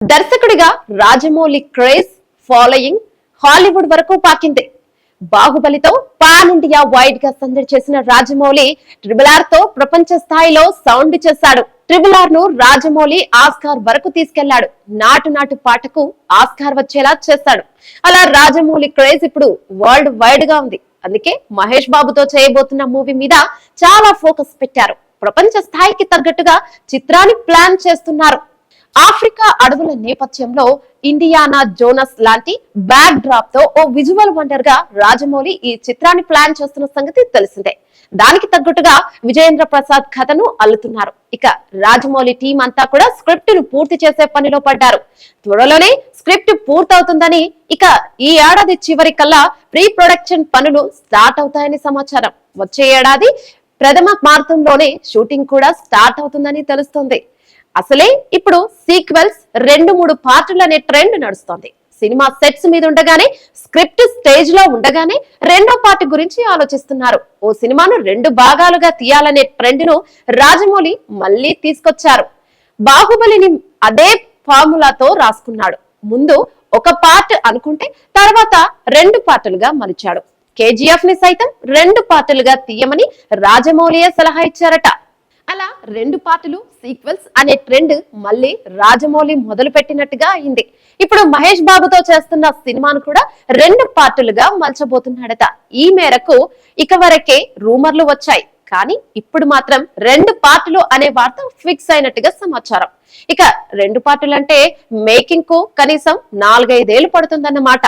దర్శకుడిగా Rajamouli craze following Hollywood వరకు పాకింది. బాహుబలితో pan India wide గా సందడి చేసిన రాజమౌళి ట్రిబుల్ తో ప్రపంచ స్థాయిలో సౌండ్ చేశాడు. ట్రిబుల్ ను రాజమౌళి ఆస్కార్ వరకు తీసుకెళ్లాడు. నాటు నాటు పాటకు ఆస్కార్ వచ్చేలా చేశాడు. అలా రాజమౌళి క్రేజ్ ఇప్పుడు వరల్డ్ వైడ్ గా ఉంది. అందుకే మహేష్ బాబుతో చేయబోతున్న మూవీ మీద చాలా ఫోకస్ పెట్టారు. ప్రపంచ స్థాయికి తగ్గట్టుగా చిత్రాన్ని ప్లాన్ చేస్తున్నారు. ఆఫ్రికా అడవుల నేపథ్యంలో ఇండియానా జోనస్ లాంటి బ్యాక్ డ్రాప్ తో ఓ విజువల్ వండర్ గా రాజమౌళి ఈ చిత్రాన్ని ప్లాన్ చేస్తున్న సంగతి తెలిసిందే. దానికి తగ్గట్టుగా విజయేంద్ర ప్రసాద్ కథను అల్లుతున్నారు. ఇక రాజమౌళి టీం అంతా కూడా స్క్రిప్ట్ ను పూర్తి చేసే పనిలో పడ్డారు. త్వరలోనే స్క్రిప్ట్ పూర్తవుతుందని, ఇక ఈ ఏడాది చివరి కల్లా ప్రీ ప్రొడక్షన్ పనులు స్టార్ట్ అవుతాయని సమాచారం. వచ్చే ఏడాది ప్రథమ మార్గంలోనే షూటింగ్ కూడా స్టార్ట్ అవుతుందని తెలుస్తోంది. అసలే ఇప్పుడు సీక్వెల్స్ 2-3 పార్టులు అనే ట్రెండ్ నడుస్తోంది. సినిమా సెట్స్ మీద ఉండగానే, స్క్రిప్ట్ స్టేజ్ లో ఉండగానే రెండో పార్ట్ గురించి ఆలోచిస్తున్నారు. ఓ సినిమాను 2 భాగాలుగా తీయాలనే ట్రెండ్ ను రాజమౌళి మళ్లీ తీసుకొచ్చారు. బాహుబలిని అదే ఫార్ములాతో రాసుకున్నాడు. ముందు ఒక పార్ట్ అనుకుంటే తర్వాత 2 పార్టులుగా మలిచాడు. కేజీఎఫ్ ని సైతం 2 పార్టులుగా తీయమని రాజమౌళియే సలహా ఇచ్చారట. అలా 2 పార్టులు సీక్వెల్స్ అనే ట్రెండ్ మళ్ళీ రాజమౌళి మొదలు పెట్టినట్టుగా అయింది. ఇప్పుడు మహేష్ బాబుతో చేస్తున్న సినిమాను కూడా 2 పార్టులుగా మలచబోతున్నాడట. ఈ మేరకు ఇక వరకే రూమర్లు వచ్చాయి. కానీ ఇప్పుడు మాత్రం 2 పార్టులు అనే వార్త ఫిక్స్ అయినట్టుగా సమాచారం. ఇక 2 పార్టులు అంటే మేకింగ్ కు కనీసం 4-5 ఏళ్లు పడుతుందన్నమాట.